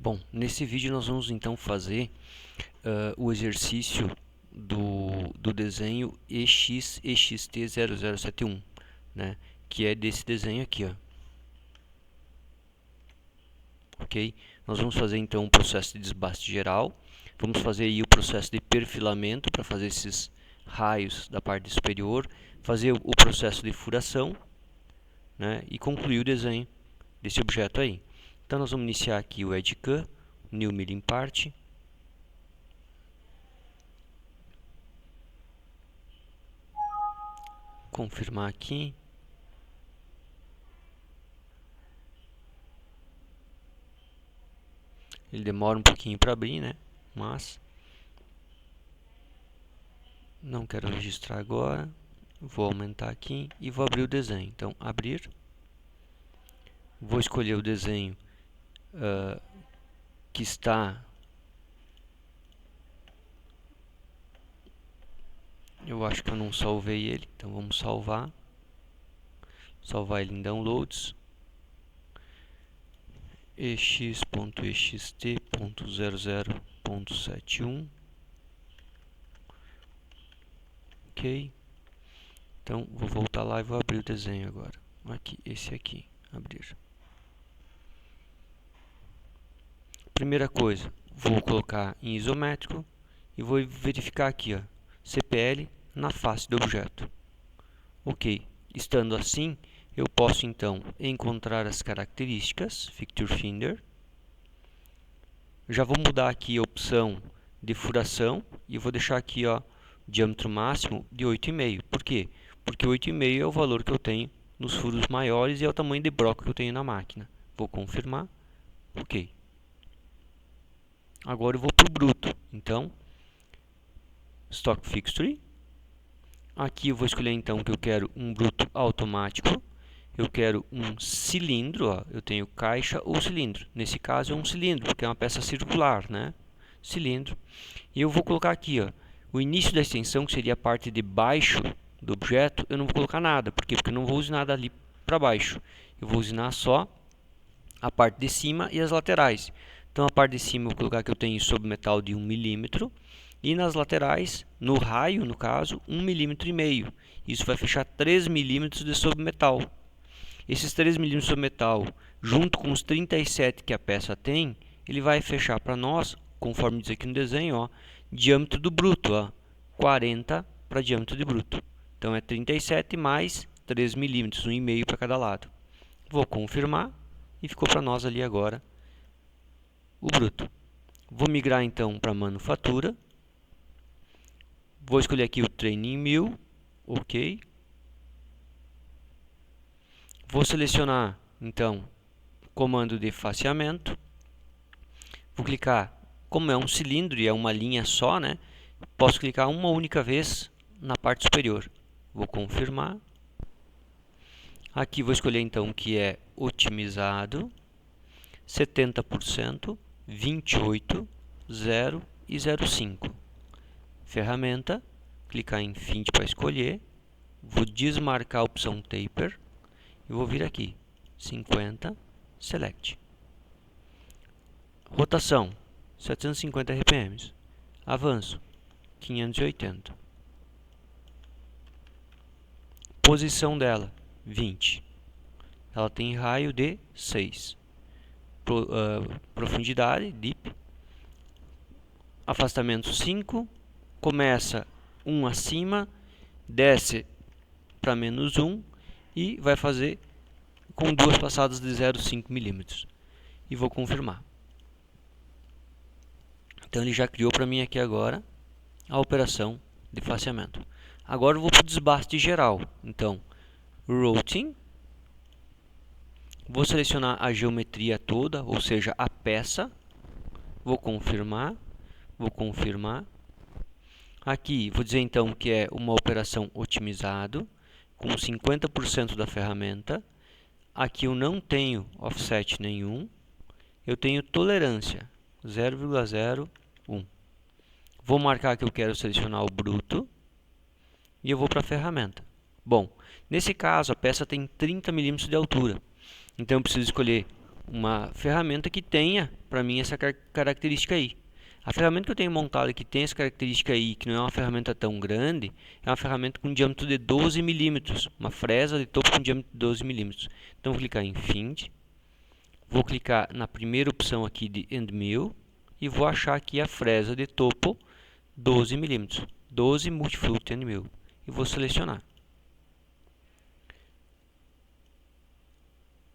Bom, nesse vídeo nós vamos então fazer o exercício do desenho EXT0071, né? Que é desse desenho aqui, ó. Ok? Nós vamos fazer então o processo de desbaste geral. Vamos fazer aí o processo de perfilamento para fazer esses raios da parte superior, fazer o processo de furação, né? E concluir o desenho desse objeto aí. Então nós vamos iniciar aqui o EdCAM, New Milling Part. Confirmar aqui. Ele demora um pouquinho para abrir, né? Mas não quero registrar agora. Vou aumentar aqui e vou abrir o desenho. Então, abrir. Vou escolher o desenho que está... Eu acho que eu não salvei ele, então vamos salvar. Salvar ele em downloads. ex.ext.00.71. Ok. Então vou voltar lá e vou abrir o desenho agora. Aqui, esse aqui, abrir. Primeira coisa, vou colocar em isométrico e vou verificar aqui, ó, CPL na face do objeto. Ok, estando assim, eu posso então encontrar as características, Feature Finder. Já vou mudar aqui a opção de furação e vou deixar aqui, ó, diâmetro máximo de 8,5. Por quê? Porque 8,5 é o valor que eu tenho nos furos maiores e é o tamanho de broca que eu tenho na máquina. Vou confirmar. Ok. Agora eu vou para o bruto. Então, Stock Fixture. Aqui eu vou escolher então que eu quero um bruto automático. Eu quero um cilindro, ó. Eu tenho caixa ou cilindro. Nesse caso é um cilindro, porque é uma peça circular, né? Cilindro. E eu vou colocar aqui, ó, o início da extensão, que seria a parte de baixo do objeto, eu não vou colocar nada. Por quê? Porque eu não vou usinar dali para baixo. Eu vou usinar só a parte de cima e as laterais. Então a parte de cima eu vou colocar que eu tenho submetal de 1 milímetro. E nas laterais, no raio, no caso, 1,5 milímetro. Isso vai fechar 3 milímetros de submetal. Esses 3 milímetros de submetal, junto com os 37 que a peça tem, ele vai fechar para nós, conforme diz aqui no desenho, ó, diâmetro do bruto, ó, 40 para diâmetro de bruto. Então é 37 mais 3 milímetros, 1,5 para cada lado. Vou confirmar e ficou para nós ali agora o bruto. Vou migrar então para a manufatura. Vou escolher aqui o Training 1000, ok. Vou selecionar então comando de faceamento. Vou clicar, como é um cilindro e é uma linha só, né? Posso clicar uma única vez na parte superior. Vou confirmar. Aqui vou escolher então que é otimizado, 70%, 28, 0 e 0,5. Ferramenta, clicar em Fint para escolher. Vou desmarcar a opção Taper e vou vir aqui, 50, Select. Rotação, 750 RPM. Avanço, 580. Posição dela, 20. Ela tem raio de 6. Profundidade, Deep. Afastamento 5. Começa 1 acima, desce para menos 1 e vai fazer com duas passadas de 0,5 milímetros. E vou confirmar. Então ele já criou para mim aqui agora a operação de faceamento. Agora eu vou para o desbaste geral. Então, Routing. Vou selecionar a geometria toda, ou seja, a peça. Vou confirmar. Vou confirmar. Aqui, vou dizer então que é uma operação otimizado, com 50% da ferramenta. Aqui eu não tenho offset nenhum. Eu tenho tolerância, 0,01. Vou marcar que eu quero selecionar o bruto. E eu vou para a ferramenta. Bom, nesse caso a peça tem 30 milímetros de altura. Então eu preciso escolher uma ferramenta que tenha para mim essa característica aí. A ferramenta que eu tenho montada que tem essa característica aí, que não é uma ferramenta tão grande, é uma ferramenta com diâmetro de 12 milímetros, uma fresa de topo com diâmetro de 12 milímetros. Então vou clicar em Find, vou clicar na primeira opção aqui de End Mill e vou achar aqui a fresa de topo 12 milímetros, 12 Multifruit End Mill, e vou selecionar.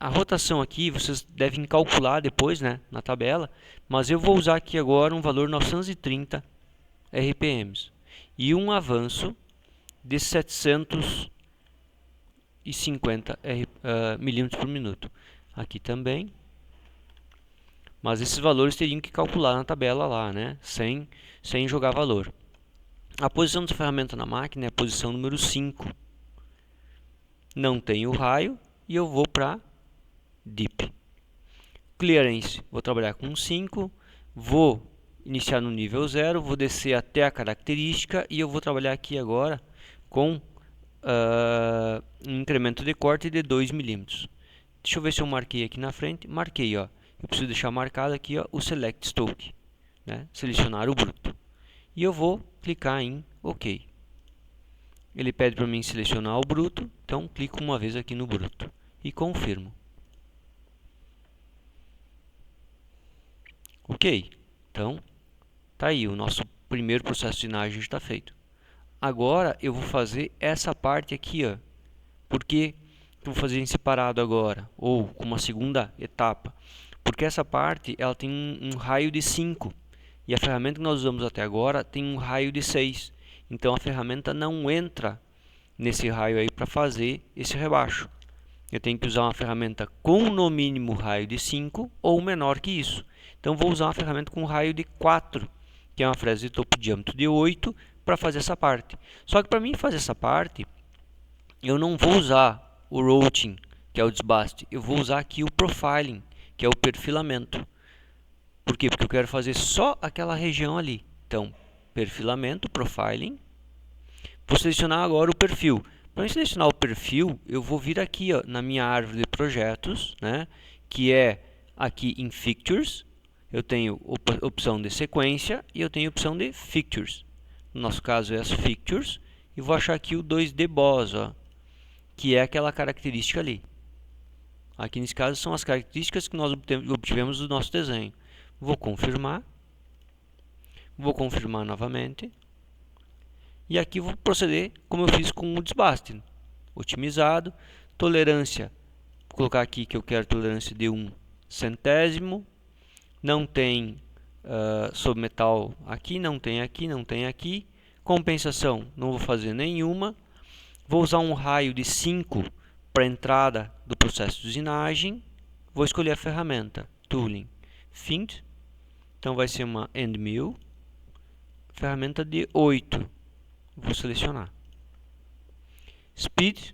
A rotação aqui vocês devem calcular depois, né, na tabela, mas eu vou usar aqui agora um valor 930 RPMs e um avanço de 750 milímetros por minuto. Aqui também, mas esses valores teriam que calcular na tabela lá, né, sem jogar valor. A posição dessa ferramenta na máquina é a posição número 5. Não tem o raio e eu vou para Deep. Clearance, vou trabalhar com 5, vou iniciar no nível 0, vou descer até a característica e eu vou trabalhar aqui agora com um incremento de corte de 2 milímetros. Deixa eu ver se eu marquei aqui na frente. Marquei, ó. Eu preciso deixar marcado aqui, ó, o Select Stoke, né? Selecionar o bruto. E eu vou clicar em OK. Ele pede para mim selecionar o bruto, então clico uma vez aqui no bruto e confirmo. Ok, então tá aí, o nosso primeiro processo de linagem está feito. Agora eu vou fazer essa parte aqui, ó. Por que eu vou fazer em separado agora, ou com uma segunda etapa? Porque essa parte ela tem um raio de 5 e a ferramenta que nós usamos até agora tem um raio de 6. Então a ferramenta não entra nesse raio aí para fazer esse rebaixo. Eu tenho que usar uma ferramenta com no mínimo raio de 5 ou menor que isso. Então vou usar uma ferramenta com raio de 4, que é uma fresa de topo de diâmetro de 8, para fazer essa parte. Só que para mim fazer essa parte, eu não vou usar o routing, que é o desbaste. Eu vou usar aqui o profiling, que é o perfilamento. Por quê? Porque eu quero fazer só aquela região ali. Então, perfilamento, profiling. Vou selecionar agora o perfil. Para eu selecionar o perfil, eu vou vir aqui, ó, na minha árvore de projetos, né, que é aqui em Fixtures. Eu tenho opção de sequência e eu tenho opção de Fixtures. No nosso caso é as Fixtures. E vou achar aqui o 2D Boss, ó, que é aquela característica ali. Aqui nesse caso são as características que nós obtivemos do nosso desenho. Vou confirmar. Vou confirmar novamente. E aqui vou proceder como eu fiz com o desbaste. Otimizado. Tolerância. Vou colocar aqui que eu quero tolerância de 1 centésimo. Não tem sobre metal aqui, não tem aqui, não tem aqui. Compensação, não vou fazer nenhuma. Vou usar um raio de 5 para a entrada do processo de usinagem. Vou escolher a ferramenta Tooling, Find. Então vai ser uma End Mill. Ferramenta de 8. Vou selecionar. Speed.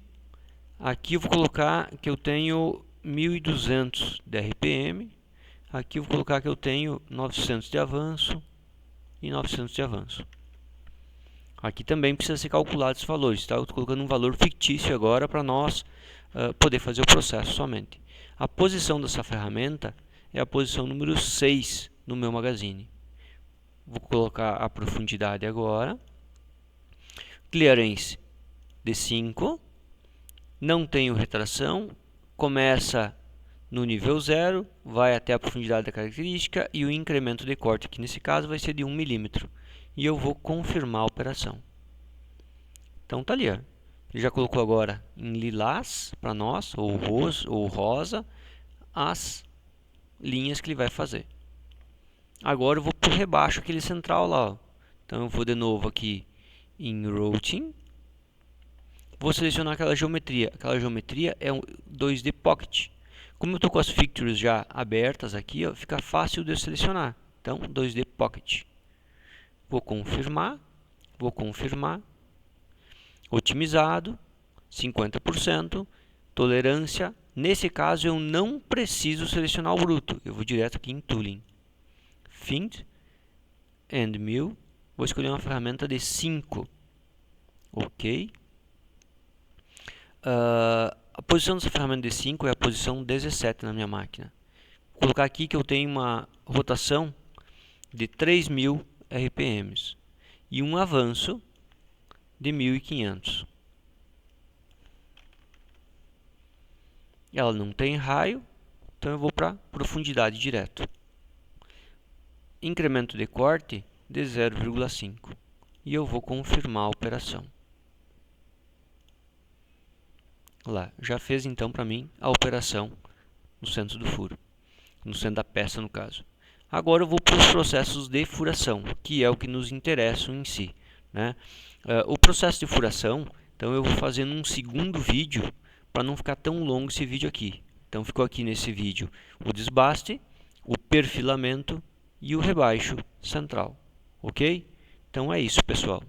Aqui eu vou colocar que eu tenho 1200 de RPM. Aqui eu vou colocar que eu tenho 900 de avanço e 900 de avanço. Aqui também precisa ser calculado esses valores, tá? Eu estou colocando um valor fictício agora para nós poder fazer o processo somente. A posição dessa ferramenta é a posição número 6 no meu magazine. Vou colocar a profundidade agora. Clearance de 5. Não tenho retração. Começa no nível 0, vai até a profundidade da característica e o incremento de corte, que nesse caso vai ser de 1 milímetro. E eu vou confirmar a operação. Então tá ali, ó. Ele já colocou agora em lilás para nós, ou rosa, as linhas que ele vai fazer. Agora eu vou por rebaixo aquele central lá, ó. Então eu vou de novo aqui em Routing. Vou selecionar aquela geometria. Aquela geometria é um 2D Pocket. Como eu estou com as Fixtures já abertas aqui, ó, fica fácil de eu selecionar. Então, 2D Pocket. Vou confirmar. Vou confirmar. Otimizado. 50%. Tolerância. Nesse caso, eu não preciso selecionar o bruto. Eu vou direto aqui em Tooling. Find. End Mill. Vou escolher uma ferramenta de 5. Ok. A posição dessa ferramenta de 5 é a posição 17 na minha máquina. colocar aqui que eu tenho uma rotação de 3.000 RPMs e um avanço de 1.500. Ela não tem raio, então eu vou para profundidade direto. Incremento de corte de 0,5 e eu vou confirmar a operação. Lá, já fez então para mim a operação no centro do furo, no centro da peça no caso. Agora eu vou para os processos de furação, que é o que nos interessa em si, né? O processo de furação, então eu vou fazer num segundo vídeo, para não ficar tão longo esse vídeo aqui. Então ficou aqui nesse vídeo o desbaste, o perfilamento e o rebaixo central, ok? Então é isso, pessoal.